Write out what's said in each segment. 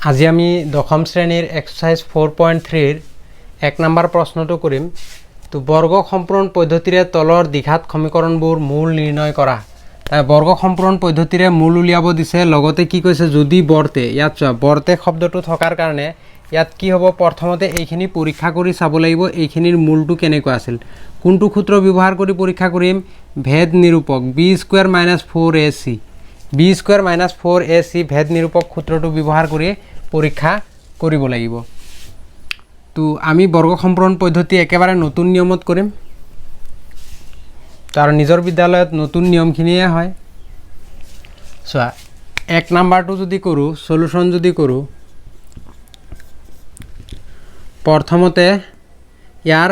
আজি আমি দশম শ্ৰেণীৰ এক্সাৰসাইজ 4.3 এক নম্বৰ প্ৰশ্নটো কৰিম। তো বৰ্গ সম্পূৰণ পদ্ধতিৰে তলৰ দ্বিঘাত সমীকৰণবোৰ মূল নিৰ্ণয় কৰা। বৰ্গ সম্পূৰণ পদ্ধতিৰে মূল উলিয়াব দিছে, লগতে কি কৈছে যদি বৰ্তে, ইয়াত চোৱা বৰ্তে শব্দটো থকাৰ কাৰণে ইয়াত কি হ'ব, প্ৰথমতে এইখিনি পৰীক্ষা কৰি চাব লাগিব এইখিনিৰ মূলটো কেনেকুৱা আছিল। কোনটো সূত্ৰ ব্যৱহাৰ কৰি পৰীক্ষা কৰিম? ভেদ নিৰূপক b² - 4ac b² - 4ac ভেদ নিৰূপক সূত্ৰটো ব্যৱহাৰ কৰি পৰীক্ষা কৰিব লাগিব। তো আমি বৰ্গ সম্পূৰণ পদ্ধতি একেবাৰে নতুন নিয়মত কৰিম, তাৰ নিজৰ বিদ্যালয়ত নতুন নিয়মখিনিয়ে হয়। চোৱা এক নাম্বাৰটো যদি কৰোঁ, সলিউশন যদি কৰোঁ, প্ৰথমতে ইয়াৰ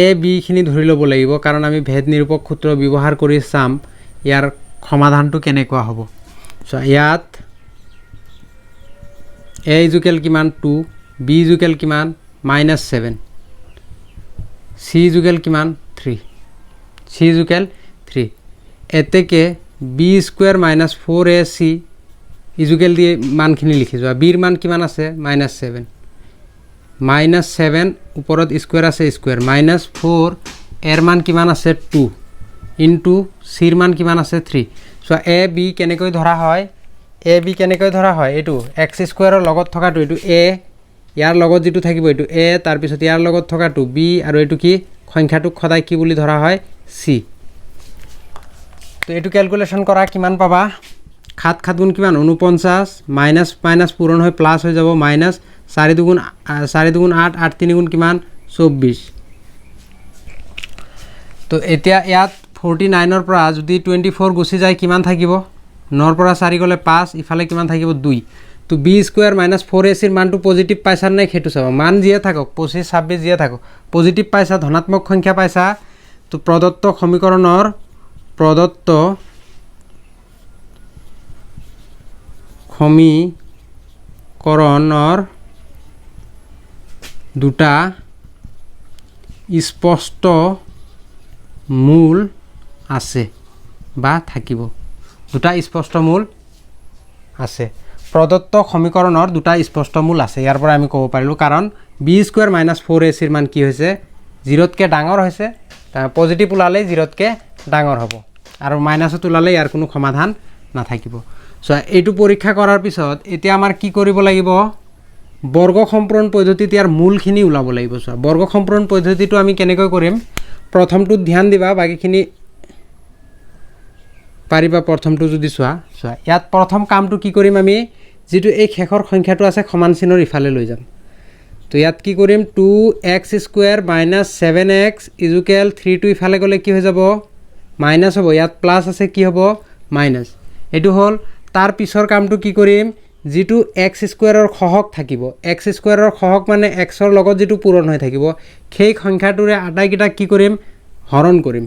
এ বিখিনি ধৰি ল'ব লাগিব, কাৰণ আমি ভেদ নিৰূপক সূত্ৰ ব্যৱহাৰ কৰি চাম ইয়াৰ সমাধানটো কেনেকুৱা হ'ব। চোৱা ইয়াত a ইজুকেল কিমান 2, b ইজুকেল কিমান -7, c ইজুকেল কিমান 3, c ইজুকেল 3। এতেকে b² - 4ac ইজুকেল দিয়ে মানখিনি লিখি যোৱা। bৰ মান কিমান আছে? -7, -7 ওপৰত স্কুৱেৰ আছে স্কুৱেৰ, -4 এৰ মান কিমান আছে 2 ইনটু চিৰ মান কিমান আছে 3। চোৱা এ বি কেনেকৈ ধৰা হয়, এ বি কেনেকৈ ধৰা হয়, এইটো x² লগত থকাটো এইটো এ, ইয়াৰ লগত যিটো থাকিব এইটো এ, তাৰপিছত ইয়াৰ লগত থকাটো বি, আৰু এইটো কি সংখ্যাটোক সদায় কি বুলি ধৰা হয়? চি। তো এইটো ক্যালকুলেশন কৰা কিমান পাবা? 7 7 গুণ কিমান 49, মাইনাস মাইনাস পূৰণ হৈ প্লাস হৈ যাব, মাইনাস 4 দুগুণ 8, 8 3 গুণ কিমান 24। তো এতিয়া ইয়াত 49ৰ পৰা যদি 24 গুচি যায় কিমান থাকিব? 9ৰ পৰা 4 গ'লে 5, ইফালে কিমান থাকিব 2। তো b² - 4ac মানটো পজিটিভ পাইছা নাই সেইটো চাবা। মান যিয়ে থাকক 25 26 যিয়ে থাকক পজিটিভ পাইছা, ধনাত্মক সংখ্যা পাইছা। তো প্ৰদত্ত সমীকৰণৰ দুটা স্পষ্ট মূল আছে বা থাকিব। দুটা স্পষ্ট মূল আছে, প্ৰদত্ত সমীকৰণৰ দুটা স্পষ্ট মূল আছে। ইয়াৰ পৰা আমি ক'ব পাৰিলোঁ, কাৰণ b² - 4ac মান কি হৈছে? 0তকৈ ডাঙৰ হৈছে। পজিটিভ ওলালে 0তকৈ ডাঙৰ হ'ব, আৰু মাইনাছত ওলালে ইয়াৰ কোনো সমাধান নাথাকিব। চ' এইটো পৰীক্ষা কৰাৰ পিছত এতিয়া আমাৰ কি কৰিব লাগিব? বৰ্গ সম্পূৰণ পদ্ধতিত ইয়াৰ মূলখিনি ওলাব লাগিব। চোৱা বৰ্গ সম্পূৰণ পদ্ধতিটো আমি কেনেকৈ কৰিম, প্ৰথমটোত ধ্যান দিবা, বাকীখিনি পাৰিবা। প্ৰথমটো যদি চোৱা ইয়াত প্ৰথম কামটো কি কৰিম, আমি যিটো এই শেষৰ সংখ্যাটো আছে সমান চিনৰ ইফালে লৈ যাম। তো ইয়াত কি কৰিম, 2x² - 7x ইজুকেল 3 টো ইফালে গ'লে কি হৈ যাব? মাইনাছ হ'ব। ইয়াত প্লাছ আছে কি হ'ব? মাইনাছ। এইটো হ'ল। তাৰ পিছৰ কামটো কি কৰিম, যিটো x² সহগ থাকিব, x² সহগ মানে xৰ লগত যিটো পূৰণ হৈ থাকিব, সেই সংখ্যাটোৰে আটাইকেইটাক কি কৰিম? হৰণ কৰিম।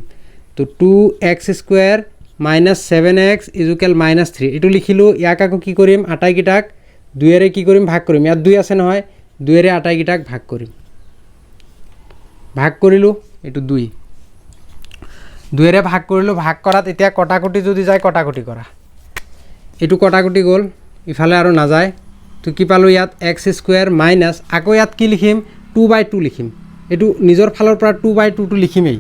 তো 2x² - 7x ইজুকেল -3 এইটো লিখিলোঁ। ইয়াক আকৌ কি কৰিম? আটাইকেইটাক 2ৰে কি কৰিম? ভাগ কৰিম। ইয়াত 2 আছে নহয়, 2ৰে আটাইকেইটাক ভাগ কৰিম। ভাগ কৰিলোঁ, এইটো 2ৰে ভাগ কৰিলোঁ। ভাগ কৰাত এতিয়া কটাকটি যদি যায় কটাকটি কৰা, এইটো কটাকটি গ'ল, ইফালে আৰু নাযায়। তো কি পালোঁ? ইয়াত x² মাইনাছ, আকৌ ইয়াত কি লিখিম? 2/2 লিখিম। এইটো নিজৰ ফালৰ পৰা 2/2টো লিখিমেই।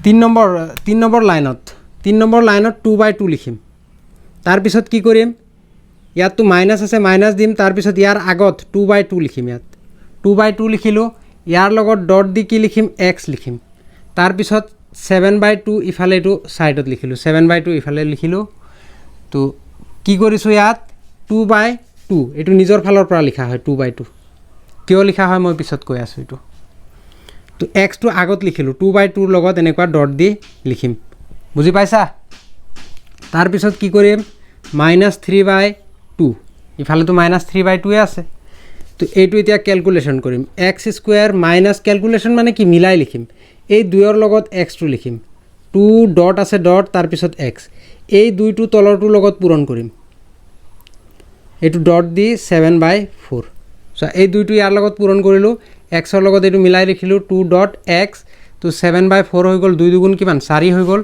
3 নম্বৰ লাইনত 2/2 লিখিম। তাৰপিছত কি কৰিম? ইয়াততো মাইনাছ আছে, মাইনাছ দিম। তাৰপিছত ইয়াৰ আগত 2/2 লিখিম। ইয়াত 2/2 লিখিলোঁ। ইয়াৰ লগত ডট দি কি লিখিম? x লিখিম। তাৰপিছত 7/2 ইফালে এইটো ছাইডত লিখিলোঁ, 7/2 ইফালে লিখিলোঁ। তো কি কৰিছোঁ ইয়াত? 2/2 এইটো নিজৰ ফালৰ পৰা লিখা হয়। 2/2 কিয় লিখা হয় মই পিছত কৈ আছোঁ এইটো। তো এক্সটো আগত লিখিলোঁ, 2/2ৰ লগত এনেকুৱা ডট দি লিখিম। বুজি পাইছা? তাৰপিছত কি কৰিম? -3/2 ইফালেতো -3/2 আছে। তো এইটো এতিয়া কেলকুলেশ্যন কৰিম। x² মাইনাছ, কেলকুলেশ্যন মানে কি? মিলাই লিখিম। এই 2ৰ লগত xটো লিখিম, 2 ডট আছে ডট, তাৰপিছত x। এই 2টো তলৰটোৰ লগত পূৰণ কৰিম, এইটো ডট দি 7/4। চ' এই 2টো ইয়াৰ লগত পূৰণ কৰিলোঁ, xৰ লগত এইটো মিলাই লিখিলোঁ 2 ডট x। তো 7/4 হৈ গ'ল, 2 দুগুণ কিমান 4 হৈ গ'ল।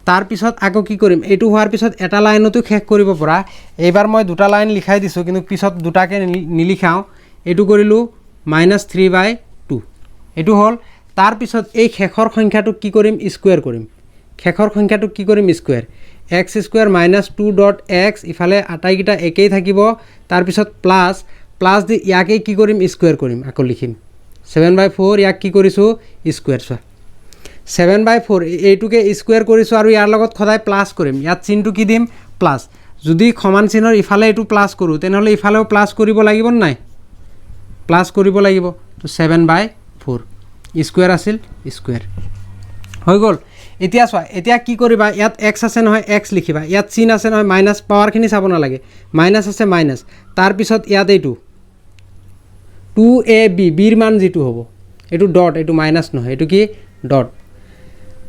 তাৰপিছত আকৌ কি কৰিম এইটো হোৱাৰ পিছত এটা লাইনতো শেষ কৰিব পৰা এইবাৰ মই দুটা লাইন লিখাই দিছোঁ কিন্তু পিছত দুটাকে নিলিখাওঁ এইটো কৰিলোঁ -3/2 এইটো হ'ল তাৰপিছত এই শেষৰ সংখ্যাটোক কি কৰিম স্কুৱেৰ কৰিম শেষৰ সংখ্যাটোক কি কৰিম স্কুৱেৰ x² - 2 ডট x ইফালে আটাইকেইটা একেই থাকিব তাৰপিছত প্লাছ দি ইয়াকে কি কৰিম স্কুৱেৰ কৰিম আকৌ লিখিম 7/4 ইয়াক কি কৰিছোঁ স্কুৱেৰ চোৱা 7/4 এইটোকে স্কুৱেৰ কৰিছোঁ আৰু ইয়াৰ লগত সদায় প্লাছ কৰিম ইয়াত চিনটো কি দিম প্লাছ যদি সমান চিনৰ ইফালে এইটো প্লাছ কৰোঁ তেনেহ'লে ইফালেও প্লাছ কৰিব লাগিব নাই প্লাছ কৰিব লাগিব তো 7/4 স্কুৱেৰ আছিল স্কুৱেৰ হৈ গ'ল এতিয়া চোৱা এতিয়া কি কৰিবা ইয়াত x আছে নহয় x লিখিবা ইয়াত চিন আছে নহয় মাইনাছ পাৱাৰখিনি চাব নালাগে মাইনাছ আছে মাইনাছ তাৰপিছত ইয়াত এইটো 2ab বিৰ মান যিটো হ'ব এইটো ডট এইটো মাইনাছ নহয় এইটো কি ডট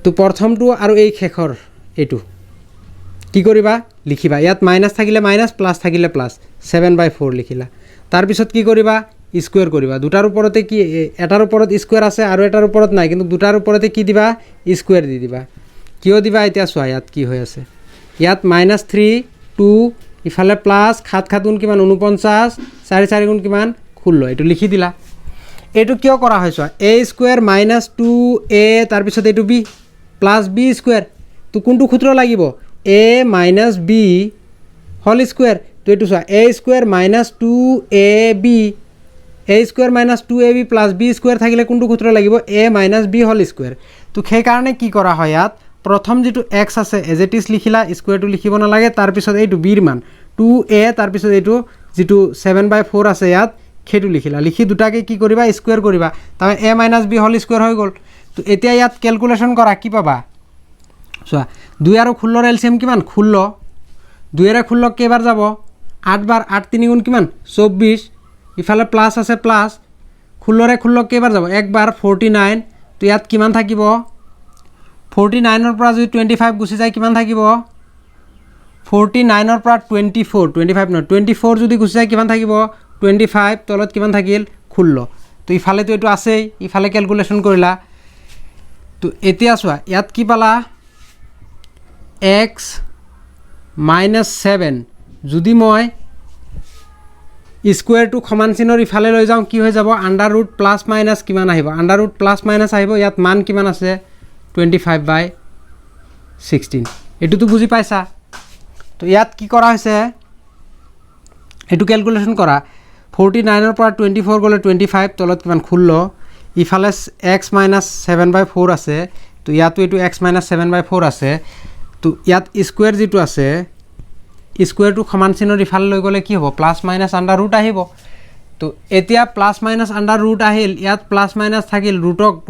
তো প্ৰথমটো আৰু এই শেষৰ এইটো কি কৰিবা লিখিবা ইয়াত মাইনাছ থাকিলে মাইনাছ প্লাছ থাকিলে প্লাছ 7/4 লিখিলা তাৰপিছত কি কৰিবা স্কুৱেৰ কৰিবা দুটাৰ ওপৰতে কি এটাৰ ওপৰত স্কুৱেৰ আছে আৰু এটাৰ ওপৰত নাই কিন্তু দুটাৰ ওপৰতে কি দিবা স্কুৱেৰ দি দিবা কিয় দিবা এতিয়া চোৱা ইয়াত কি হৈ আছে ইয়াত -3 2 ইফালে প্লাছ 7 গুণ কিমান 49 4 4 গুণ কিমান 16 এইটো লিখি দিলা এইটো কিয় কৰা হয় চোৱা a² - 2a তাৰপিছত এইটো b + b স্কুৱেৰ তো কোনটো সূত্ৰ লাগিব a - b হোল স্কুৱেৰ তো এইটো চোৱা a² - 2ab a² - 2ab + b square থাকিলে কোনটো সূত্ৰ লাগিব a - b হোল স্কুৱেৰ তো সেইকাৰণে কি কৰা হয় ইয়াত প্ৰথম যিটো x আছে এজ ইট ইজ লিখিলা স্কুৱেৰটো লিখিব নালাগে তাৰপিছত এইটো বিৰ মান 2a তাৰপিছত এইটো যিটো 7/4 আছে ইয়াত সেইটো লিখিলা লিখি দুটাকে কি কৰিবা স্কুৱেৰ কৰিবা তাৰমানে a - b হোল স্কুৱেৰ হৈ গ'ল তো এতিয়া ইয়াত কেলকুলেশ্যন কৰা কি পাবা চোৱা 2 আৰু 16 এলচিএম কিমান 16 2 ৰে 16 কেইবাৰ যাব 8 বাৰ 8 3 গুণ কিমান 24 ইফালে প্লাছ আছে প্লাছ 16 ৰে 16 কেইবাৰ যাব একবাৰ 49 তো ইয়াত কিমান থাকিব 49 ৰ পৰা যদি 25 গুচি যায় কিমান থাকিব 49 ৰ পৰা 25 নহয় 24 যদি গুচি যায় কিমান থাকিব 25 তলত কিমান থাকিল 16 তো ইফালেতো এইটো আছেই ইফালে কেলকুলেশ্যন কৰিলা তো এতিয়া চোৱা ইয়াত কি পালা x - 7 যদি মই স্কুৱেৰটো সমান চিনৰ ইফালে লৈ যাওঁ কি হৈ যাব √ প্লাছ মাইনাছ কিমান আহিব √ প্লাছ মাইনাছ আহিব ইয়াত মান কিমান আছে 25/16 এইটোতো বুজি পাইছা তো ইয়াত কি কৰা হৈছে এইটো কেলকুলেশ্যন কৰা 49 ৰ পৰা 24 গ'লে 25 তলত কিমান 16 ইফালে x - 7/4 আছে তো ইয়াতো এইটো x - 7/4 আছে তো ইয়াত স্কুৱেৰ যিটো আছে স্কুৱেৰটো সমান চিনৰ ইফালে লৈ গ'লে কি হ'ব প্লাছ মাইনাছ √ আহিব তো এতিয়া প্লাছ মাইনাছ √ আহিল ইয়াত প্লাছ মাইনাছ থাকিল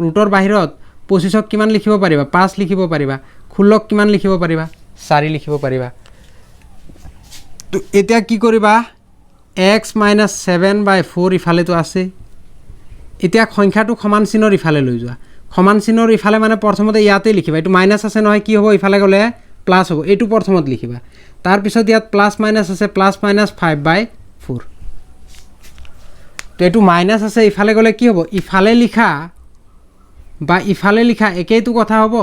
ৰুটৰ বাহিৰত 25ক কিমান লিখিব পাৰিবা 5 লিখিব পাৰিবা 16ক কিমান লিখিব পাৰিবা 4 লিখিব পাৰিবা তো এতিয়া কি কৰিবা x - 7/4 ইফালেতো আছে এতিয়া সংখ্যাটো সমান চিনৰ ইফালে লৈ যোৱা সমান চিনৰ ইফালে মানে প্ৰথমতে ইয়াতে লিখিবা এইটো মাইনাছ আছে নহয় কি হ'ব ইফালে গ'লে প্লাছ হ'ব এইটো প্ৰথমত লিখিবা তাৰপিছত ইয়াত প্লাছ মাইনাছ আছে +- 5/4 তো এইটো মাইনাছ আছে ইফালে গ'লে কি হ'ব ইফালে লিখা বা ইফালে লিখা একেইটো কথা হ'ব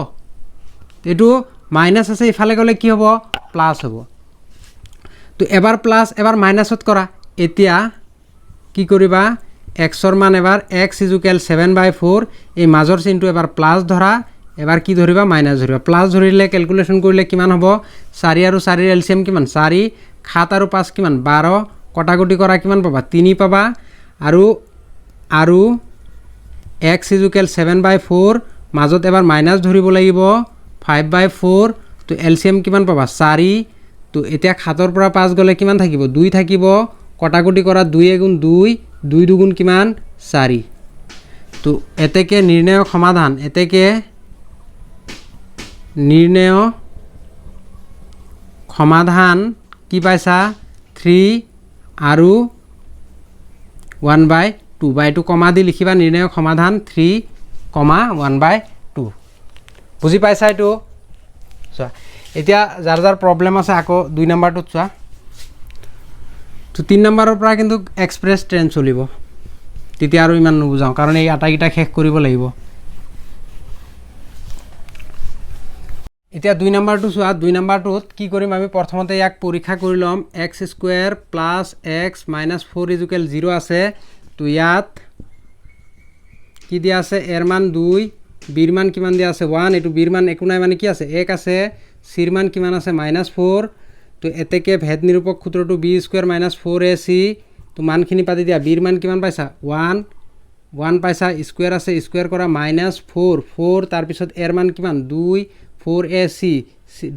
এইটো মাইনাছ আছে ইফালে গ'লে কি হ'ব প্লাছ হ'ব তো এবাৰ প্লাছ এবাৰ মাইনাছত কৰা এতিয়া কি কৰিবা xৰ মান এবাৰ x = 7/4 এই মাজৰ চিনটো এবাৰ প্লাছ ধৰা এবাৰ কি ধৰিবা মাইনাছ ধৰিবা প্লাছ ধৰিলে কেলকুলেশ্যন কৰিলে কিমান হ'ব 4 আৰু 4 ৰ এলচিএম কিমান 4 7 আৰু 5 কিমান 12 কটাকটি কৰা কিমান পাবা 3 পাবা আৰু x = 7/4 মাজত এবাৰ মাইনাছ ধৰিব লাগিব 5/4 তো এলচিএম কিমান পাবা 4 তো এতিয়া 7 ৰ পৰা 5 গ'লে কিমান থাকিব 2 থাকিব কটাকটি কৰা 2 × 2 2 2 গুণ কিমান 4 তো এতেকে নিৰ্ণয় সমাধান এতেকে নিৰ্ণয় সমাধান কি পাইছা 3 আৰু 1/2 বা এইটো কমা দি লিখিবা নিৰ্ণয় সমাধান 3, 1/2 বুজি পাইছা এইটো চোৱা এতিয়া যাৰ যাৰ প্ৰব্লেম আছে আকৌ 2 নম্বৰটোত চোৱা তো 3 নম্বৰৰ পৰা কিন্তু এক্সপ্ৰেছ ট্ৰেইন চলিব তেতিয়া আৰু ইমান নুবুজাওঁ কাৰণ এই আটাইকেইটা শেষ কৰিব লাগিব এতিয়া 2 নম্বৰটো চোৱা 2 নম্বৰটোত কি কৰিম আমি প্ৰথমতে ইয়াক পৰীক্ষা কৰি ল'ম x² + x - 4 = 0 আছে তো ইয়াত কি দিয়া আছে এর মান 2 বিৰ মান কিমান দিয়া আছে 1 এটো বিৰ মান একো নাই মানে কি আছে 1 আছে চিৰ মান কিমান আছে -4 তো এতেকে ভেদ নিৰূপক সূত্ৰটো b² - 4ac তো মানখিনি পাতি দিয়া বিৰ মান কিমান পাইছা 1 1 পাইছা স্কয়াৰ আছে স্কয়াৰ কৰা -4 4 তাৰ পিছত এৰ মান কিমান 2 4ac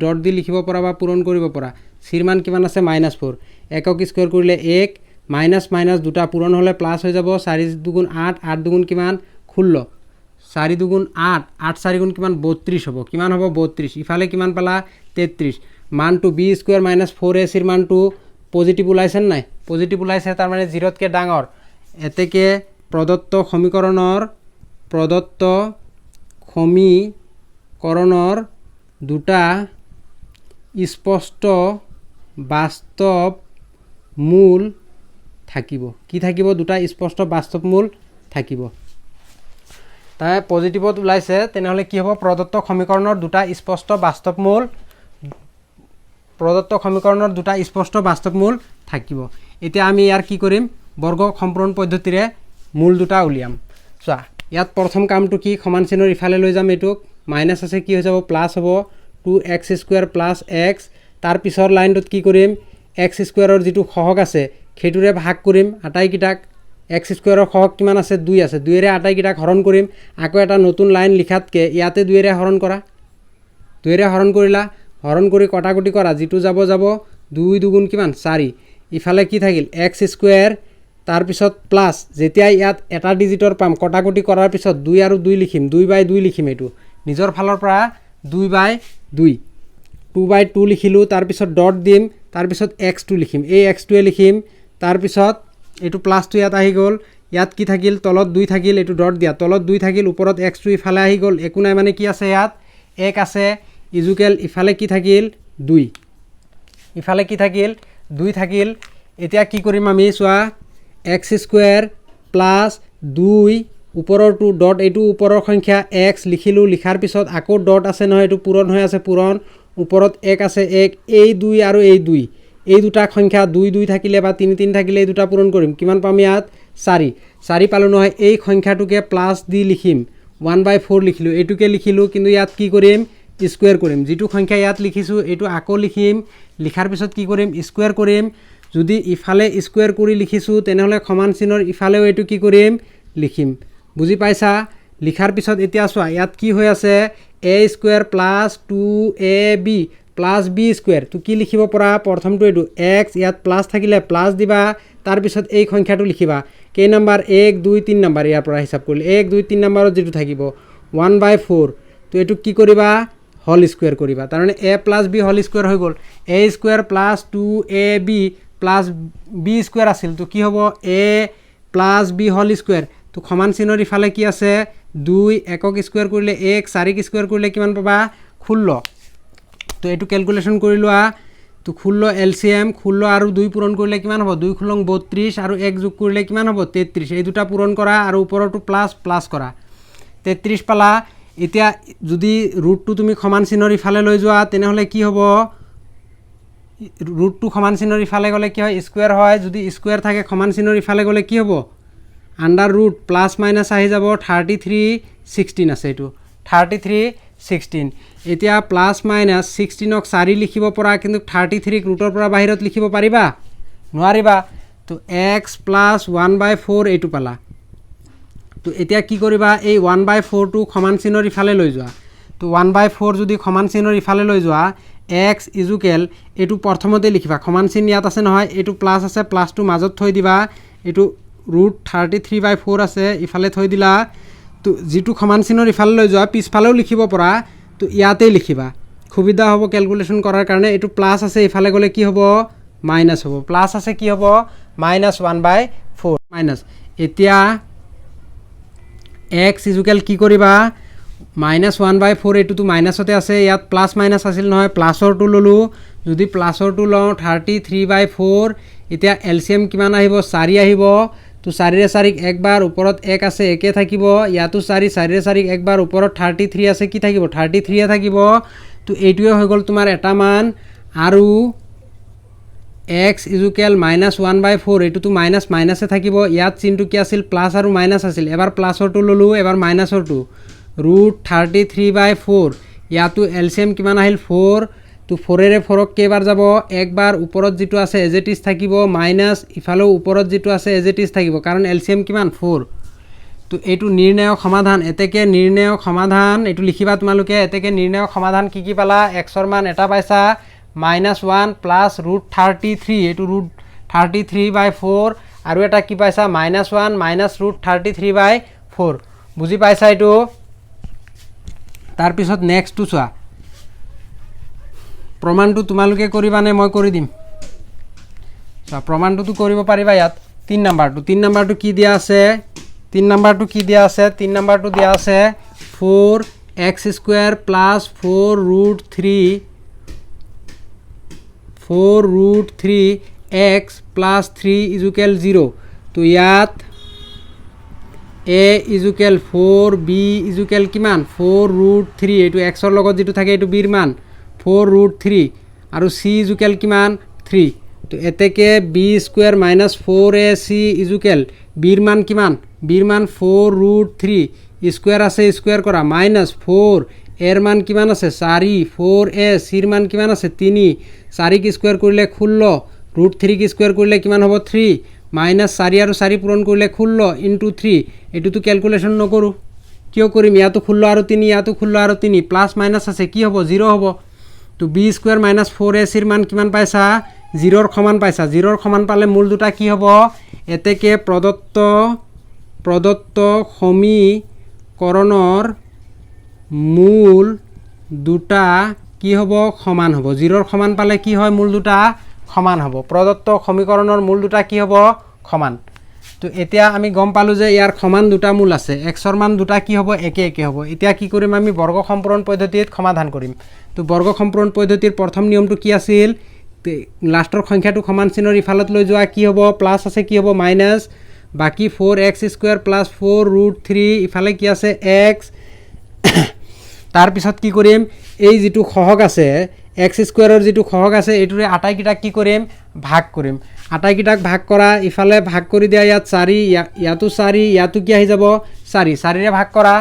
ডট দি লিখিব পৰা বা পূৰণ কৰিব পৰা চিৰ মান কিমান আছে -4 একক স্কয়াৰ কৰিলে 1 মাইনাস মাইনাস দুটা পূৰণ হলে প্লাস হৈ যাব 4 দুগুণ 8 8 দুগুণ কিমান 16 4 দুগুণ 8 8 4 গুণ কিমান 32 হ'ব কিমান হ'ব 32 ইফালে কিমান পালা 33 মানটো b² - 4ac ৰ মানটো পজিটিভ ওলাইছে নাই পজিটিভ ওলাইছে তাৰ মানে 0 তকে ডাঙৰ এতেকে প্ৰদত্ত সমীকৰণৰ দুটা স্পষ্ট বাস্তৱ মূল থাকিব কি থাকিব দুটা স্পষ্ট বাস্তৱ মূল থাকিব তাই পজিটিভত ওলাইছে তেনেহলে কি হ'ব প্ৰদত্ত সমীকৰণৰ দুটা স্পষ্ট বাস্তৱ মূল থাকিব এতিয়া আমি ইয়াৰ কি কৰিম বৰ্গ সম্পূৰণ পদ্ধতিৰে মূল দুটা উলিয়াম চোৱা ইয়াত প্ৰথম কামটো কি সমান চিহ্নৰ ইফালে লৈ যাম এটুক মাইনাস আছে কি হৈ যাব প্লাস হ'ব 2x² + x তাৰ পিছৰ লাইনটোত কি কৰিম x² ৰ যেটো সহগ আছে খেটুৰে ভাগ কৰিম আটাইকিটাক x² ৰ সহগ কিমান আছে 2 আছে 2 ৰে আটাইকিটাক হৰণ কৰিম আকৌ এটা নতুন লাইন লিখাতকে ইয়াতে 2 ৰে হৰণ কৰা 2 ৰে হৰণ কৰিলা হৰণ কৰি কটাকটি কৰা যেটো যাব 2 দুগুণ কিমান 4 ইফালে কি থাকিল x² তাৰ পিছত প্লাস যেতিয়া ইয়াত এটা ডিজিটৰ পাম কটাকটি কৰাৰ পিছত 2 আৰু 2 লিখিম 2/2 লিখিম এটো নিজৰ ফালৰ পৰা 2/2 2/2 লিখিলো তাৰ পিছত ডট দিম তাৰ পিছত x2 লিখিম এই x2 লিখিম তাৰ পিছত এটো প্লাসটো ইয়াত আহি গল ইয়াত কি থাকিল তলত 2 থাকিল এটো ডট দিয়া তলত 2 থাকিল ওপৰত x2 ইফালে আহি গল একো নাই মানে কি আছে ইয়াত 1 আছে ইজুকেল ইফালে কি থাকিল 2 ইফালে কি থাকিল 2 থাকিল এতিয়া কি কৰিম আমি চোৱা x² + 2 ওপৰৰটো ডট এটো ওপৰৰ সংখ্যা x লিখিলো লিখাৰ পিছত আকৌ ডট আছে নহয় এটো পূৰণ হৈ আছে পূৰণ ওপৰত 1 আছে 1 এই 2 আৰু এই 2 এই দুটা সংখ্যা 2 2 থাকিলে বা 3 3 থাকিলে এই দুটা পূৰণ কৰিম কিমান পাম ইয়াত 4 4 পালো নহয় এই সংখ্যাটোকে প্লাস দি লিখিম 1/4 লিখিলো এটুকে লিখিলো কিন্তু ইয়াত কি কৰিম স্কয়াৰ কৰিম যেটো সংখ্যা ইয়াত লিখিছো এটো আকৌ লিখিম লিখাৰ পিছত কি কৰিম স্কয়াৰ কৰিম যদি ইফালে স্কয়াৰ কৰি লিখিছো তেনেহলে সমান চিহ্নৰ ইফালেও এটো কি কৰিম লিখিম বুজি পাইছা লিখাৰ পিছত এতিয়া চোৱা ইয়াত কি হৈ আছে a² + 2ab + b² তো কি লিখিব পৰা প্ৰথমটো এটো x ইয়াত প্লাস থাকিলে প্লাস দিবা তাৰ পিছত এই সংখ্যাটো লিখিবা কেই নম্বৰ 1 2 3 নম্বৰ ইয়াৰ পৰা হিচাপ কৰিলে 1 2 3 নম্বৰত যেটো থাকিব 1/4 তো এটো কি কৰিবা হোল স্কয়াৰ কৰিবা তাৰ মানে a + b হোল স্কয়াৰ হৈ গল a² + 2ab + b² আছিল তো কি হ'ব a + b হোল স্কয়াৰ তো সমান চিহ্নৰ ইফালে কি আছে 2 একক স্কয়াৰ কৰিলে 1 4 স্কয়াৰ কৰিলে কিমান পাবা 16 তো এটো ক্যালকুলেশন কৰি লোৱা তো 16 এলসিএম 16 আৰু 2 পূৰণ কৰিলে কিমান হ'ব 2 × 32 আৰু 1 যোগ কৰিলে কিমান হ'ব 33 এই দুটা পূৰণ কৰা আৰু ওপৰটো প্লাস প্লাস কৰা 33 পালা এতিয়া যদি ৰুটটো তুমি সমান চিহ্নৰ ইফালে লৈ যোৱা তেনেহলে কি হ'ব ৰুটটো সমান চিহ্নৰ ইফালে গলে কি হয় স্কয়াৰ হয় যদি স্কয়াৰ থাকে সমান চিহ্নৰ ইফালে গলে কি হ'ব আন্ডাৰ ৰুট প্লাস মাইনাস আহি যাব 33 16 আছে এটো 33 16 এতিয়া প্লাস মাইনাস 16 ক 4 লিখিব পৰা কিন্তু 33 ক ৰুটৰ পৰা বাহিৰত লিখিব পাৰিবা নোৱাৰিবা তো x + 1/4 এটো পালা তো এতিয়া কি কৰিবা এই 1/4 টো সমান চিহ্নৰ ইফালে লৈ যোৱা তো 1/4 যদি সমান চিহ্নৰ ইফালে লৈ যোৱা x ইজুকেল এটো প্ৰথমতে লিখিবা সমান চিহ্ন ইয়াত আছে নহয় এটো প্লাস আছে প্লাসটো মাজত থৈ দিবা এটো ৰুট 33/4 আছে ইফালে থৈ দিলা তো যেটো সমান চিহ্নৰ ইফালে লৈ যোৱা পিছফালেও লিখিব পৰা তো ইয়াতে লিখিবা সুবিধা হ'ব ক্যালকুলেশন কৰাৰ কাৰণে এটো প্লাস আছে ইফালে গলে কি হ'ব মাইনাস হ'ব প্লাস আছে কি হ'ব -1/4 মাইনাস এতিয়া x ইজুকেল কি কৰিবা -1/4 এটো তো মাইনাসতে আছে ইয়াত প্লাস মাইনাস আছিল নহয় প্লাসৰটো ললো যদি প্লাসৰটো লওঁ 33/4 এতিয়া এলসিএম কিমান আহিব 4 আহিব তো 4 ৰে 4 একবাৰ ওপৰত 1 আছে একে থাকিব ইয়াতো 4 4 ৰে 4 একবাৰ ওপৰত 33 আছে কি থাকিব 33 থাকিব তো এইটোৱে হৈ গ'ল তোমাৰ এটা মান আৰু x ইজুকেল -1/4 এইটোতো মাইনাছ মাইনাছে থাকিব ইয়াত চিনটো কি আছিল প্লাছ আৰু মাইনাছ আছিল এবাৰ প্লাছৰটো ল'লোঁ এবাৰ মাইনাছৰটো √33/4 ইয়াতো এলচিএম কিমান আহিল 4 তো 4ৰে 4ক কেইবাৰ যাব একবাৰ ওপৰত যেটো আছে এজ ইট ইজ থাকিব মাইনাছ ইফালেও ওপৰত যেটো আছে এজ ইট ইজ থাকিব কাৰণ এলচিএম কিমান 4 তো এইটো নিৰ্ণায়ক সমাধান এতেকে নিৰ্ণায়ক সমাধান এইটো লিখিবা তোমালোকে এতেকে নিৰ্ণায়ক সমাধান কি পালা x ৰ মান এটা পাইছা -1 প্লাছ √33 এইটো √33/4 আৰু এটা কি পাইছা -1 মাইনাছ √33/4 বুজি পাইছা এইটো তাৰ পিছত নেক্সটটো চোৱা প্ৰমাণটো তোমালোকে কৰিবানে মই কৰি দিম চোৱা প্ৰমাণটো কৰিব পাৰিবা ইয়াত 3 নম্বৰটো কি দিয়া আছে 3 নম্বৰটো কি দিয়া আছে 3 নম্বৰটো দিয়া আছে 4x² + 4√3x + 3 = 0 তো ইয়াত a = 4 b = কিমান 4√3 এইটো x ৰ লগত যেটো থাকে এইটো b ৰ মান 4√3 আৰু c = কিমান 3 তো এতেকে b² - 4ac = b ৰ মান কিমান b ৰ মান 4√3 স্কয়াৰ আছে স্কয়াৰ কৰা -4 এৰ মান কিমান আছে 4 4a c ৰ মান কিমান আছে 3 4 কি স্কয়াৰ কৰিলে 16 √3 কি স্কয়াৰ কৰিলে কিমান হ'ব 3 -4 আৰু 4 পূৰণ কৰিলে 16 * 3 এটোতো ক্যালকুলেশন নকৰো কিয় কৰিম ইয়াতো 16 আৰু 3 ইয়াতো 16 আৰু 3 প্লাস মাইনাস আছে কি হ'ব 0 হ'ব তো b² - 4ac ৰ মান কিমান পাইছা 0 ৰ সমান পাইছা 0 ৰ সমান পালে মূল দুটা কি হ'ব এতেকে প্ৰদত্ত সমীকৰণৰ মূল দুটা কি হ'ব সমান হ'ব 0 ৰ সমান পালে কি হয় মূল দুটা সমান হ'ব প্ৰদত্ত সমীকৰণৰ মূল দুটা কি হ'ব সমান তো এতিয়া আমি গম পালো যে ইয়াৰ সমান দুটা মূল আছে x ৰ মান দুটা কি হ'ব একে একে হ'ব এতিয়া কি কৰিম আমি বৰ্গ সম্পূৰণ পদ্ধতিত সমাধান কৰিম তো বৰ্গ সম্পূৰণ পদ্ধতিৰ প্ৰথম নিয়মটো কি আছিল লাষ্টৰ সংখ্যাটো সমান চিনৰ ইফালত লৈ যোৱা কি হ'ব প্লাস আছে কি হ'ব মাইনাস বাকি 4x² + 4√3 ইফালে কি আছে x তাৰ পিছত কি কৰিম এই যেটো সহগ আছে x² ৰ যেটো সহগ আছে এটোৰে আটাইকিটাক কি কৰিম ভাগ কৰিম আটাইকিটাক ভাগ কৰা ইফালে ভাগ কৰি দিয়া ইয়াত 4 ইয়াতো 4 ইয়াতো কি আহি যাব 4 4 ৰে ভাগ কৰা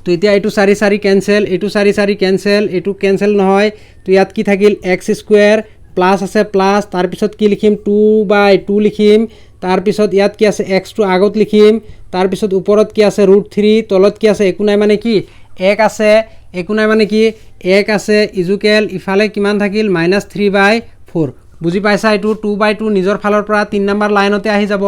তো এতিয়া এটো 4 4 ক্যান্সেল এটো 4 4 ক্যান্সেল এটো ক্যান্সেল নহয় তো ইয়াত কি থাকিল x² প্লাস আছে প্লাস তাৰ পিছত কি লিখিম 2/2 লিখিম তাৰ পিছত ইয়াত কি আছে x টো আগত লিখিম তাৰ পিছত ওপৰত কি আছে √3 তলত কি আছে একো নাই মানে কি 1 আছে একো নাই মানে কি 1 আছে ইজুকেল ইফালে কিমান থাকিল -3/4 বুজি পাইছা এটো 2/2 নিজৰ ফালৰ পৰা 3 নম্বৰ লাইনতে আহি যাব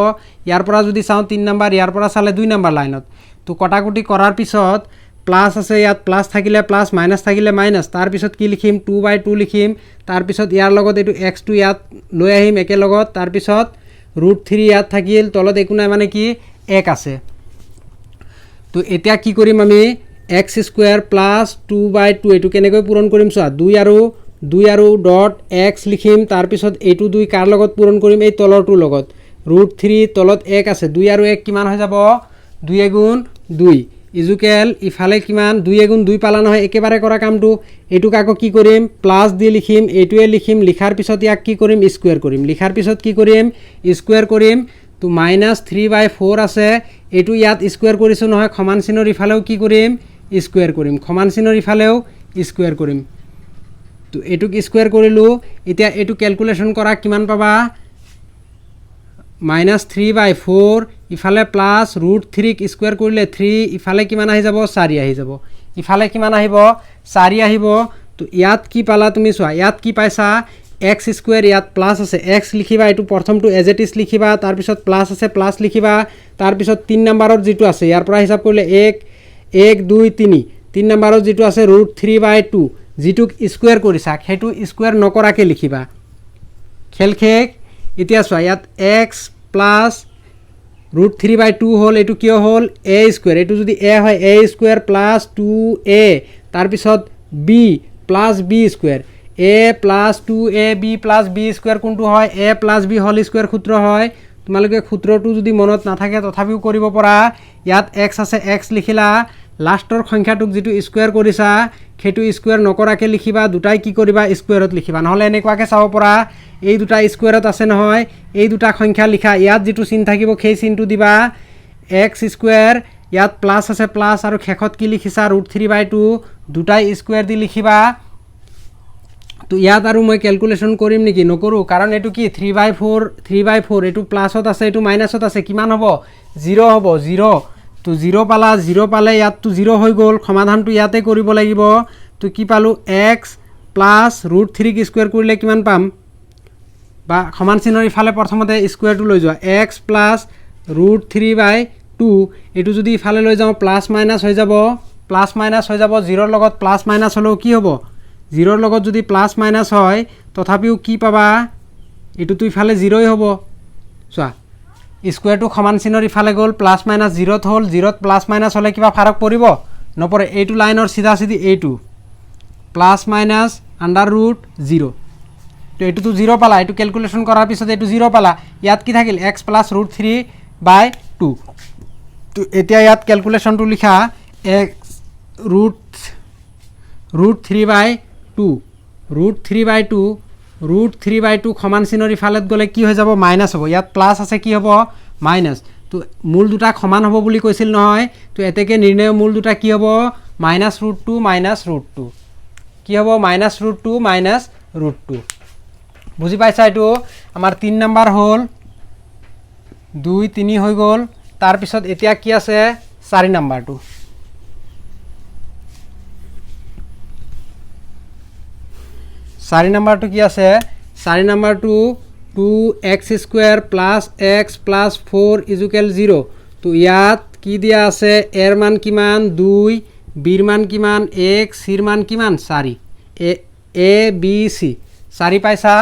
ইয়াৰ পৰা যদি চাও 3 নম্বৰ ইয়াৰ পৰা চালে 2 নম্বৰ লাইনত তো কটাকুটি কৰাৰ পিছত প্লাস আছে ইয়াত প্লাস থাকিলে প্লাস মাইনাস থাকিলে মাইনাস তাৰ পিছত কি লিখিম 2/2 লিখিম তাৰ পিছত ইয়াৰ লগত এটো x টো ইয়াত লৈ আহিম একে লগত তাৰ পিছত √3 ইয়াত থাকিল তলত একো নাই মানে কি 1 আছে তো এতিয়া কি কৰিম আমি x² + 2/2 এটো কেনেকৈ পূৰণ কৰিম চোৱা 2 আৰু ডট x লিখিম তাৰ পিছত এইটো 2 কাৰ লগত পূৰণ কৰিম এই তলৰটোৰ লগত √3 তলত 1 আছে 2 আৰু 1 কিমান হৈ যাব 2 * 2 ইজুকেল ইফালে কিমান 2 * 2 পালা নহয় একেবাৰে কৰা কামটো এটুক আকৌ কি কৰিম প্লাস দি লিখিম এটোৱে লিখিম লিখাৰ পিছত ইয়াক কি কৰিম স্কয়াৰ কৰিম লিখাৰ পিছত কি কৰিম স্কয়াৰ কৰিম তো -3/4 আছে এটো ইয়াত স্কয়াৰ কৰিছো নহয় সমান চিনৰ ইফালেও কি কৰিম স্কয়াৰ কৰিম সমান চিনৰ ইফালেও স্কয়াৰ কৰিম তো এটুক স্কয়াৰ কৰিলো এতিয়া এটো ক্যালকুলেশন কৰা কিমান পাবা -3/4 ইফালে প্লাস √3 ক স্কয়াৰ কৰিলে 3 ইফালে কিমান আহি যাব 4 আহি যাব ইফালে কিমান আহিব 4 আহিব তো ইয়াত কি পালা তুমি চোৱা ইয়াত কি পাইছা x² ইয়াত প্লাস আছে x লিখিবা এটো প্ৰথমটো এজ ইট ইজ লিখিবা তাৰ পিছত প্লাস আছে প্লাস লিখিবা তাৰ পিছত 3 নম্বৰৰ যেটো আছে ইয়াৰ পৰা হিসাব কৰিলে 1 2 3 নম্বৰৰ যেটো আছে √3/2 যেটোক স্কয়াৰ কৰিছা হেতু স্কয়াৰ নকৰাকে লিখিবা খেলখেক এতিয়া চোৱা ইয়াত x + √3/2 হল এটো কিয় হল a² এটো যদি a হয় a² + 2a তাৰ পিছত b + b² a + 2ab + b² কোনটো হয় a + b হোল স্কয়াৰ সূত্ৰ হয় তোমালোকে সূত্ৰটো যদি মনত নাথাকে তথাপিও কৰিব পৰা ইয়াত x আছে x লিখিলা লাষ্টৰ সংখ্যাটোক যিটো স্কুৱেৰ কৰিছা সেইটো স্কুৱেৰ নকৰাকৈ লিখিবা, দুটাই কি কৰিবা স্কুৱেৰত লিখিবা, নহ'লে এনেকুৱাকৈ চাব পৰা এই দুটা স্কুৱেৰত আছে নহয়, এই দুটা সংখ্যা লিখা, ইয়াত যিটো চিন থাকিব সেই চিনটো দিবা এক্স স্কুৱেৰ, ইয়াত প্লাছ আছে প্লাছ আৰু শেষত কি লিখিছা √3/2, দুটাই স্কুৱেৰ দি লিখিবা। তো ইয়াত আৰু মই কেলকুলেশ্যন কৰিম নেকি? নকৰোঁ, কাৰণ এইটো কি 3/4 এইটো প্লাছত আছে এইটো মাইনাছত আছে, কিমান হ'ব 0 হ'ব 0। তো 0 পালা, 0 পালে ইয়াততো 0 হৈ গ'ল, সমাধানটো ইয়াতে কৰিব লাগিব। তো কি পালোঁ এক্স প্লাছ √3 স্কুৱেৰ কৰিলে কিমান পাম, বা সমান চিনৰ ইফালে প্ৰথমতে স্কুৱেৰটো লৈ যোৱা এক্স প্লাছ √3/2, এইটো যদি ইফালে লৈ যাওঁ প্লাছ মাইনাছ হৈ যাব, প্লাছ মাইনাছ হৈ যাব, 0ৰ লগত প্লাছ মাইনাছ হ'লেও কি হ'ব, 0ৰ লগত যদি প্লাছ মাইনাছ হয় তথাপিও কি পাবা, এইটোতো ইফালে 0ই হ'ব। চোৱা স্কুৱেৰটো সমান চিনৰ ইফালে গ'ল, প্লাছ মাইনাছ 0ত হ'ল, 0ত প্লাছ মাইনাছ হ'লে কিবা ফাৰক পৰিব নপৰে, এইটো লাইনৰ চিধা চিধি এইটো প্লাছ মাইনাছ √0। তো এইটোতো 0 পালা, এইটো কেলকুলেশ্যন কৰাৰ পিছত এইটো 0 পালা, ইয়াত কি থাকিল এক্স প্লাছ √3/2। তো এতিয়া ইয়াত কেলকুলেশ্যনটো লিখা এক্স √3/2 সমান চিনৰ ইফালেত গ'লে কি হৈ যাব মাইনাছ হ'ব, ইয়াত প্লাছ আছে কি হ'ব মাইনাছ। তো মূল দুটা সমান হ'ব বুলি কৈছিল নহয়, তো এতেকে নিৰ্ণয় মূল দুটা কি হ'ব -√2 কি হ'ব -√2 বুজি পাইছা? এইটো আমাৰ 3 নম্বৰ হ'ল, 2 3 হৈ গ'ল। তাৰপিছত এতিয়া কি আছে 4 নম্বৰটো, 4 নম্বৰটো কি আছে, 4 নম্বৰটো 2x² + x + 4 = 0। তো ইয়াত কি দিয়া আছে, এৰ মান কিমান 2, বিৰ মান কিমান 1, চিৰ মান কিমান 4, a b c 4 পাইছা?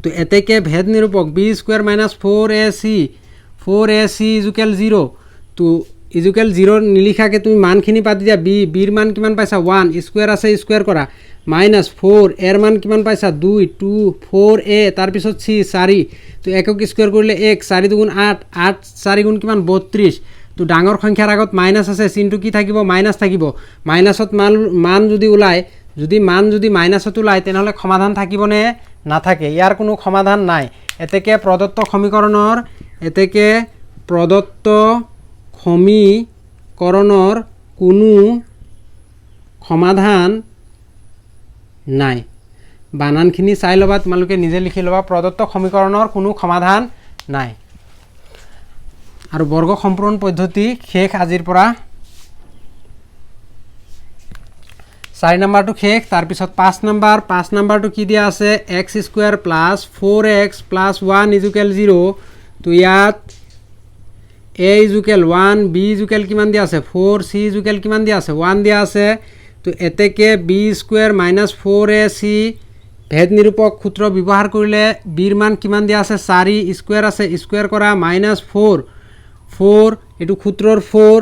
তো এতেকে ভেদ নিৰূপক b² - 4ac = 0। তো = 0 নিলিখাকে তুমি মানখিনি পাতি দিয়া, বিৰ মান কিমান পাইছা 1, স্কুৱেৰ আছে স্কুৱেৰ কৰা, -4 এৰ মান কিমান পাইছা 2, 2 4a, তাৰপিছত c 4। তো একক স্কুৱেৰ কৰিলে 1, 4 × 2 = 8, 8 4 × কিমান 32। তো ডাঙৰ সংখ্যাৰ আগত মাইনাছ আছে, চিনটো কি থাকিব মাইনাছ থাকিব, মাইনাছত মান যদি ওলায়, মান যদি মাইনাছত ওলায় তেনেহ'লে সমাধান থাকিবনে নাথাকে, ইয়াৰ কোনো সমাধান নাই। এতেকে প্ৰদত্ত সমীকৰণৰ কোনো সমাধান নাই। বানানখিনি চাই ল'বা, তোমালোকে নিজে লিখি ল'বা, প্ৰদত্ত সমীকৰণৰ কোনো সমাধান নাই। আৰু বৰ্গ সম্পূৰণ পদ্ধতি শেষ আজিৰ পৰা। 4 নম্বৰটো শেষ। তাৰপিছত 5 নম্বৰটো কি দিয়া আছে, x² + 4x + 1 = 0। তো ইয়াত a = 1, b = কিমান দিয়া আছে 4, c = কিমান দিয়া আছে 1 দিয়া আছে। তো এতেকে b² - 4ac ভেদ নিৰূপক সূত্ৰ ব্যৱহাৰ কৰিলে বিৰ মান কিমান দিয়া আছে 4, স্কুৱেৰ আছে স্কুৱেৰ কৰা, -4 এইটো সূত্ৰৰ 4,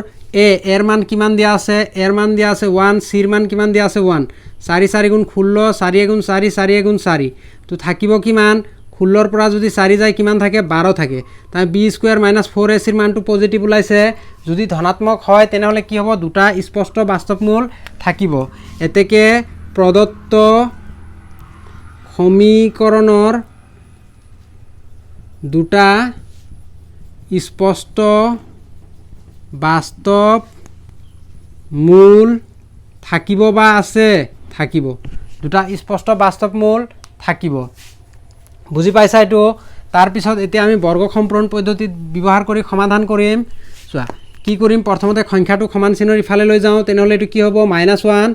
এৰ মান কিমান দিয়া আছে, এৰ মান দিয়া আছে 1, চিৰ মান কিমান দিয়া আছে 1, 4 4 × 16, 4 × 4 4 × 4। তো থাকিব কিমান, 16ৰ পৰা যদি 4 যায় কিমান থাকে 12 থাকে। তাৰ b² - 4ac মানটো পজিটিভ ওলাইছে, যদি ধনাত্মক হয় তেনেহ'লে কি হ'ব, দুটা স্পষ্ট বাস্তৱ মূল থাকিব। এতেকে প্ৰদত্ত সমীকৰণৰ দুটা স্পষ্ট বাস্তৱ মূল থাকিব বা আছে, থাকিব, দুটা স্পষ্ট বাস্তৱ মূল থাকিব। বুজি পাইছা এইটো? তাৰপিছত এতিয়া আমি বৰ্গ সম্পূৰণ পদ্ধতিত ব্যৱহাৰ কৰি সমাধান কৰিম। চোৱা কি কৰিম, প্ৰথমতে সংখ্যাটো সমান চিনৰ ইফালে লৈ যাওঁ, তেনেহ'লে এইটো কি হ'ব -1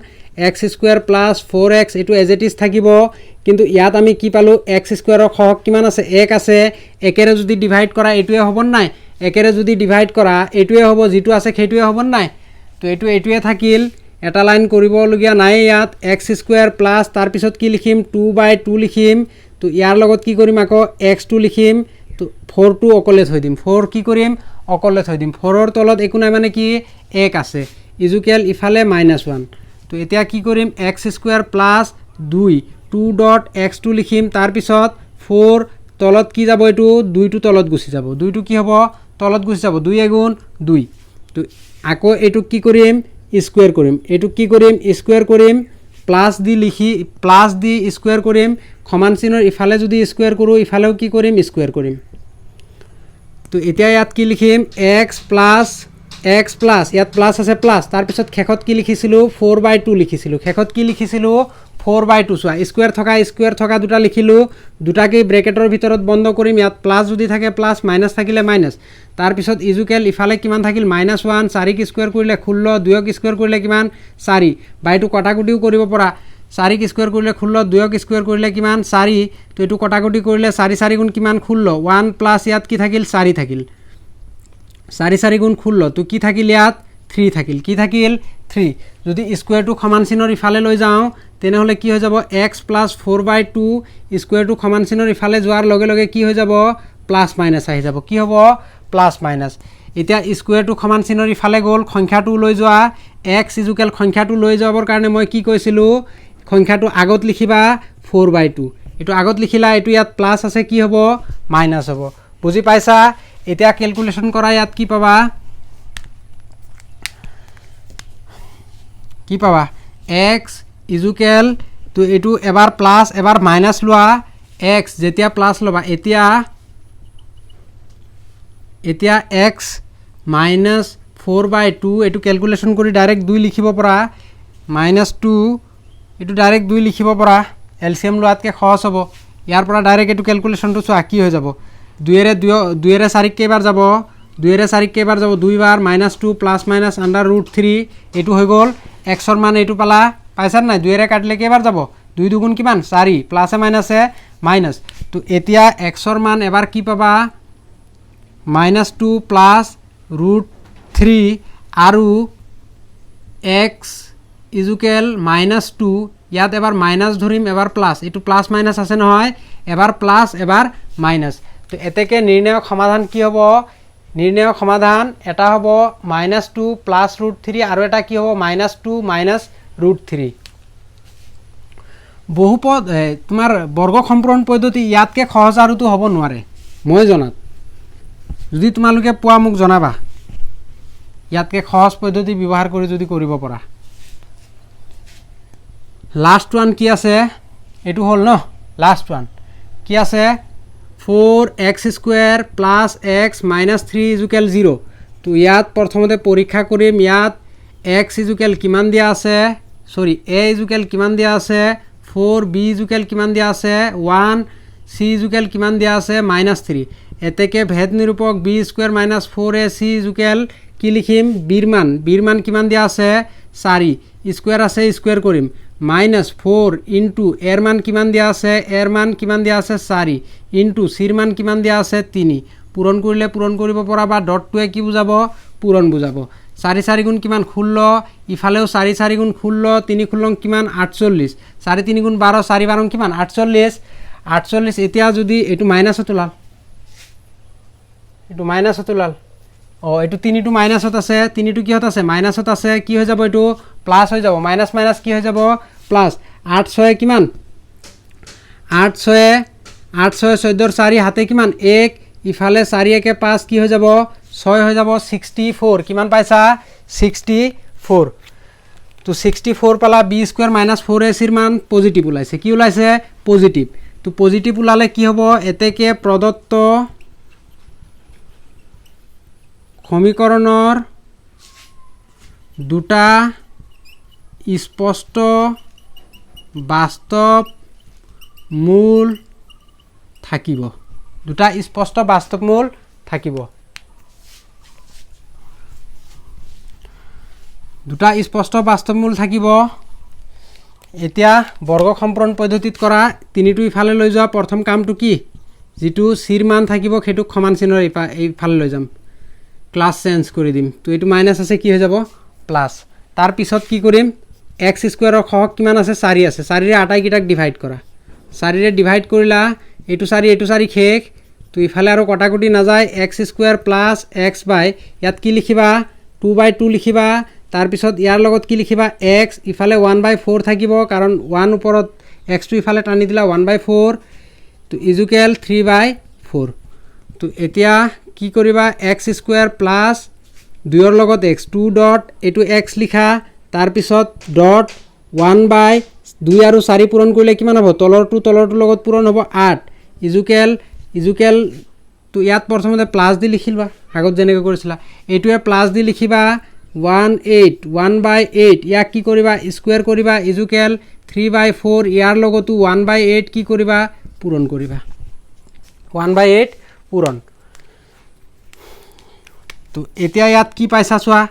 x² + 4x, এইটো এজ ইট ইজ থাকিব। কিন্তু ইয়াত আমি কি পালোঁ, x² সহগ কিমান আছে 1 আছে, 1ৰে যদি ডিভাইড কৰা এইটোৱে হ'ব নাই, 1ৰে যদি ডিভাইড কৰা এইটোৱে হ'ব, যিটো আছে সেইটোৱে হ'ব নাই। তো এইটোৱে থাকিল, এটা লাইন কৰিবলগীয়া নাই ইয়াত, x² প্লাছ তাৰপিছত কি লিখিম 2/2 লিখিম। তো ইয়াৰ লগত কি কৰিম, আকৌ x2 লিখিম, তো 4টো অকলে থৈ দিম, 4 কি কৰিম অকলে থৈ দিম, 4ৰ তলত একো নাই মানে কি 1 আছে, ইফালে -1। তো এতিয়া কি কৰিম, x² + 2.x2 লিখিম, তাৰপিছত 4 তলত কি যাব, এইটো 2টো তলত গুচি যাব, 2টো কি হ'ব তলত গুচি যাব, 2 × 2। তো আকৌ এইটোক কি কৰিম স্কুৱেৰ কৰিম এইটোক কি কৰিম স্কুৱেৰ কৰিম প্লাছ দি স্কুৱেৰ কৰিম সমান চিনৰ ইফালে যদি স্কুৱেৰ কৰোঁ ইফালেও কি কৰিম স্কুৱেৰ কৰিম তো এতিয়া ইয়াত কি লিখিম x প্লাছ ইয়াত প্লাছ আছে প্লাছ তাৰপিছত শেষত কি লিখিছিলোঁ 4/2 লিখিছিলোঁ শেষত কি লিখিছিলোঁ 4/2 চোৱা স্কুৱেৰ থকা দুটা লিখিলোঁ দুটাকেই ব্ৰেকেটৰ ভিতৰত বন্ধ কৰিম ইয়াত প্লাছ যদি থাকে প্লাছ মাইনাছ থাকিলে মাইনাছ তাৰপিছত ইজুকেল ইফালে কিমান থাকিল -1 4ক স্কুৱেৰ কৰিলে 16 2ক স্কুৱেৰ কৰিলে কিমান 4 বাইটো কটাকটিও কৰিব পৰা 4ক স্কুৱেৰ কৰিলে 16 2ক স্কুৱেৰ কৰিলে কিমান 4 তো এইটো কটাকটি কৰিলে 4 4 গুণ কিমান 16 1 প্লাছ ইয়াত কি থাকিল 4 থাকিল 4 4 গুণ 16 তো কি থাকিল ইয়াত 3 থাকিল কি থাকিল 3 যদি স্কুৱেৰটো সমান চিনৰ ইফালে লৈ যাওঁ তেনেহ'লে কি হৈ যাব x প্লাছ 4/2 স্কুৱেৰটো সমান চিনৰ ইফালে যোৱাৰ লগে লগে কি হৈ যাব প্লাছ মাইনাছ আহি যাব কি হ'ব প্লাছ মাইনাছ এতিয়া স্কুৱেৰটো সমান চিনৰ ইফালে গ'ল সংখ্যাটো লৈ যোৱা x ইজুকেল সংখ্যাটো লৈ যাবৰ কাৰণে মই কি কৈছিলোঁ সংখ্যাটো আগত লিখিবা 4/2 এইটো আগত লিখিলা এইটো ইয়াত প্লাছ আছে কি হ'ব মাইনাছ হ'ব বুজি পাইছা এতিয়া ক্যালকুলেশন কৰা ইয়াত কি পাবা x ইজুকেল তো এইটো এবাৰ প্লাছ এবাৰ মাইনাছ লোৱা x যেতিয়া প্লাছ ল'বা এতিয়া x মাইনাছ 4/2 এইটো ক্যালকুলেশন কৰি ডাইৰেক্ট 2 লিখিব পৰা -2 এইটো ডাইৰেক্ট 2 লিখিব পৰা এলসিএম লোৱাতকে সহজ হ'ব ইয়াৰ পৰা ডাইৰেক্ট এইটো ক্যালকুলেশনটো চোৱা কি হৈ যাব 2 এৰে 4 কেইবাৰ যাব 2 এৰে 4 কেইবাৰ যাব 2 বাৰ -2 প্লাছ মাইনাছ √3 এইটো হৈ গ'ল x ৰ মান এইটো পালা পাইছা নাই 2 এৰে কাটিলে কেইবাৰ যাব 2 দুগুণ কিমান 4 প্লাছে মাইনাছে মাইনাছ তো এতিয়া x ৰ মান এবাৰ কি পাবা -2 প্লাছ √3 আৰু x ইজুকেল -2 ইয়াত এবাৰ মাইনাছ ধৰিম এবাৰ প্লাছ এইটো প্লাছ মাইনাছ আছে নহয় এবাৰ প্লাছ এবাৰ মাইনাছ তো এতেকে নিৰ্ণায়ক সমাধান কি হ'ব নিৰ্ণায়ক সমাধান এটা হ'ব -2 প্লাছ √3 আৰু এটা কি হ'ব -2 মাইনাছ √3 বহুপদ তোমাৰ বৰ্গ সম্পূৰণ পদ্ধতি ইয়াতকে সহজ আৰুতো হ'ব নোৱাৰে মই জনাত যদি তোমালোকে পোৱা মোক জনাবা ইয়াতকে সহজ পদ্ধতি ব্যৱহাৰ কৰি যদি কৰিব পৰা লাষ্ট ওয়ান কি আছে এটু হল ন লাষ্ট ওয়ান কি আছে 4x² + x - 3 = 0 তো ইয়াত প্ৰথমতে পৰীক্ষা কৰিম ইয়াত x কিমান দিয়া আছে সৰি a কিমান দিয়া আছে 4 b কিমান দিয়া আছে 1 c কিমান দিয়া আছে -3 এতেকে ভেদ নিৰূপক b² - 4ac কি লিখিম বীৰ মান কিমান দিয়া আছে 4 স্কয়াৰ আছে স্কয়াৰ কৰিম -4 ইনটু এৰ মান কিমান দিয়া আছে 4 ইনটু সিৰ মান কিমান দিয়া আছে 3 পূৰণ কৰিলে পূৰণ কৰিব পৰা বা ডটটোৱে কি বুজাব পূরণ বুজাব 4 4 গুণ কিমান 16 ইফালেও 4 4 গুণ 16 3 16 কিমান 48 4 3 গুণ 12 4 12 কিমান 48 এতিয়া যদি এটো মাইনাসত ওলাল এটো মাইনাসত ওলাল এটো 3 টু মাইনাসত আছে 3 টু কিহত আছে মাইনাসত আছে কি হৈ যাব এটো প্লাস হৈ যাব মাইনাস মাইনাস কি হৈ যাব প্লাস 8 6 কিমান 8 6 14 4 হাতে কিমান 1 ইফালে 4 1 5 কি হৈ যাব 6 হৈ যাব 64 কিমান পাইছা 64 তো 64 পালা b² - 4ac এর মান পজিটিভ ওলাইছে কি ওলাইছে পজিটিভ তো পজিটিভ ওলালে কি হ'ব এতেকে প্রদত্ত সমীকৰণৰ দুটা স্পষ্ট বাস্তৱ মূল থাকিব দুটা স্পষ্ট বাস্তৱ মূল থাকিব দুটা স্পষ্ট বাস্তৱ মূল থাকিব এতিয়া বৰ্গ সম্পূৰণ পদ্ধতিত কৰা তিনিটো ইফালে লৈ যোৱা প্ৰথম কামটো কি যেটো সিৰ মান থাকিব খেটুক সমান চিনৰ ইফালে লৈ যাম ক্লাস চেঞ্জ কৰি দিম তো এটো মাইনাস আছে কি হৈ যাব প্লাস তাৰ পিছত কি কৰিম x² ৰ খক কিমান আছে 4 আছে 4 ৰে আটাই কিটাক ডিভাইড কৰা 4 ৰে ডিভাইড কৰিলা এটো 4 খেক তো ইফালে আৰু কটাকটি না যায় x² + x ইয়াত কি লিখিবা 2/2 লিখিবা তাৰ পিছত ইয়াৰ লগত কি লিখিবা x ইফালে 1/4 থাকিব কাৰণ 1 ওপৰত x টো ইফালে টানি দিলা 1/4 তো ইজুকেল 3/4 তো এতিয়া কি কৰিবা x² + 2ৰ লগত x 2 ডট এইটো x লিখা তাৰপিছত ডট 1/2 আৰু 4 পূৰণ কৰিলে কিমান হ'ব তলৰটোৰ লগত পূৰণ হ'ব 8 ইজুকেল তো ইয়াত প্ৰথমতে প্লাছ দি লিখিবা আগত যেনেকৈ কৰিছিলা এইটোৱে প্লাছ দি লিখিবা 1/8 ইয়াক কি কৰিবা স্কোয়াৰ কৰিবা ইজুকেল 3/4 ইয়াৰ লগতো 1/8 কি কৰিবা পূৰণ কৰিবা 1/8 পূৰণ তো এতিয়া ইয়াত কি পাইছা চোৱা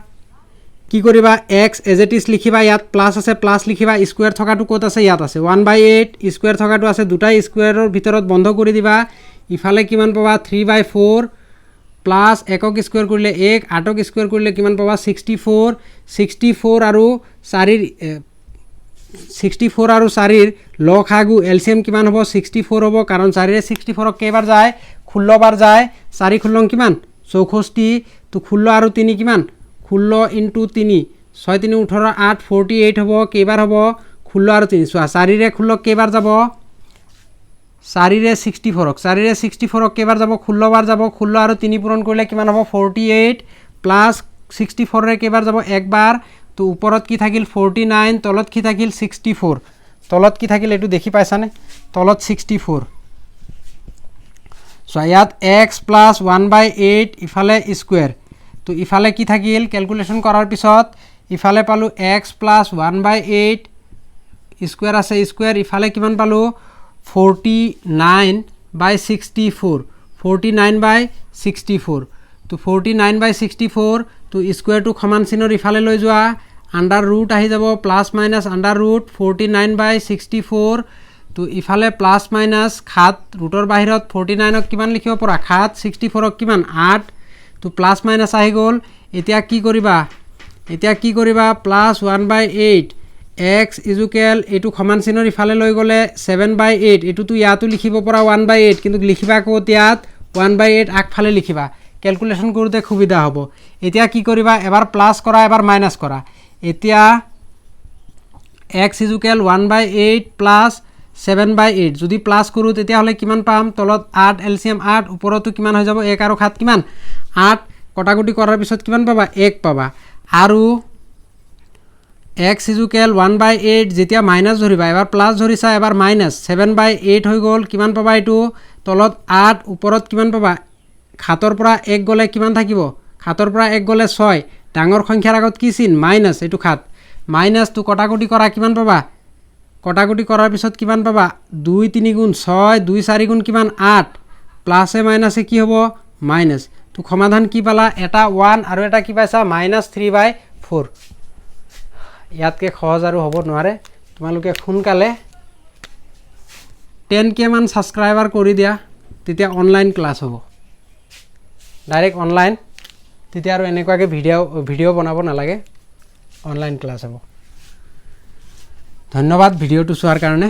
কি কৰিবা x এজ ইট ইজ লিখিবা ইয়াত প্লাছ আছে প্লাছ লিখিবা স্কোয়াৰ থকাটো ক'ত আছে ইয়াত আছে 1/8 স্কোয়াৰ থকাটো আছে দুটা স্কোয়াৰৰ ভিতৰত বন্ধ কৰি দিবা ইফালে কিমান পাবা 3/4 প্লাছ একক স্কোয়াৰ কৰিলে 1 8ক স্কোয়াৰ কৰিলে কিমান পাবা 64 আৰু 4ৰ লসাগু এলচিএম কিমান হ'ব 64 হ'ব কাৰণ 4ৰে 64ক কেইবাৰ যায় 16 বাৰ যায় 4 16 কিমান 64 তো 16 আৰু 3 কিমান 16 × 3 6 3 18 8 48 হ'ব কেইবাৰ হ'ব 16 আৰু 3 চোৱা 4ৰে 16 কেইবাৰ যাব 4ৰে 64ক কেইবাৰ যাব 16 বাৰ যাব 16 আৰু 3 পূৰণ কৰিলে কিমান হ'ব 48 প্লাছ 64ৰে কেইবাৰ যাব একবাৰ তো ওপৰত কি থাকিল 49 তলত কি থাকিল 64 তলত কি থাকিল এইটো দেখি পাইছানে তলত 64 সো ইয়াত x প্লাছ 1/8 ইফালে স্কোয়াৰ তো ইফালে কি থাকিল ক্যালকুলেশন কৰাৰ পিছত ইফালে পালো x প্লাছ 1/8 স্কোয়াৰ আছে স্কোয়াৰ ইফালে কিমান পালো 49/64 49/64 তো 49/64 তো স্কোয়াৰটো সমান চিনৰ ইফালে লৈ যোৱা আন্ডাৰ ৰুট আহি যাব প্লাছ মাইনাছ আন্ডাৰ ৰুট 49/64 তো ইফালে প্লাছ মাইনাছ খাত ৰুটৰ বাহিৰত 49ক কিমান লিখিব পৰা খাত 64ক কিমান 8 তো প্লাছ মাইনাছ আহি গ'ল এতিয়া কি কৰিবা প্লাছ 1/8 x ইজুকেল এইটো সমান চিনৰ ইফালে লৈ গ'লে 7/8 এইটোতো ইয়াতো লিখিব পৰা 1/8 কিন্তু লিখিবা ক'ত ইয়াত 1/8 আগফালে লিখিবা ক্যালকুলেশন কৰোঁতে সুবিধা হ'ব এতিয়া কি কৰিবা এবাৰ প্লাছ কৰা এবাৰ মাইনাছ কৰা এতিয়া x ইজুকেল 1/8 প্লাছ 7/8 যদি প্লাছ কৰোঁ তেতিয়াহ'লে কিমান পাম তলত 8 এলচিএম 8 ওপৰতো কিমান হৈ যাব 1 আৰু 7 কিমান 8 কটাকটি কৰাৰ পিছত কিমান পাবা 1 পাবা আৰু x ইজুকেল 1/8 যেতিয়া মাইনাছ ধৰিবা এবাৰ প্লাছ ধৰিছা এবাৰ মাইনাছ 7/8 হৈ গ'ল কিমান পাবা এইটো তলত 8 ওপৰত কিমান পাবা 7ৰ পৰা 1 গ'লে কিমান থাকিব 7ৰ পৰা 1 গ'লে 6 ডাঙৰ সংখ্যাৰ আগত কি চিন মাইনাছ এইটো 7 মাইনাছ তো কটাকটি কৰা কিমান পাবা কটাকটি কৰাৰ পিছত কিমান পাবা 2 3 গুণ 6 2 4 গুণ কিমান 8 প্লাছে মাইনাছে কি হ'ব মাইনাছ তো সমাধান কি পালা এটা 1 আৰু এটা কি পাইছা -3/4 ইয়াতকে সহজ আৰু হ'ব নোৱাৰে তোমালোকে সোনকালে 10K মান সাবস্ক্ৰাইবাৰ কৰি দিয়া তেতিয়া অনলাইন ক্লাছ হ'ব ডাইৰেক্ট অনলাইন তেতিয়া আৰু এনেকুৱাকে ভিডিঅ' বনাব নালাগে অনলাইন ক্লাছ হ'ব ধন্যবাদ ভিডিঅ'টো চোৱাৰ কাৰণে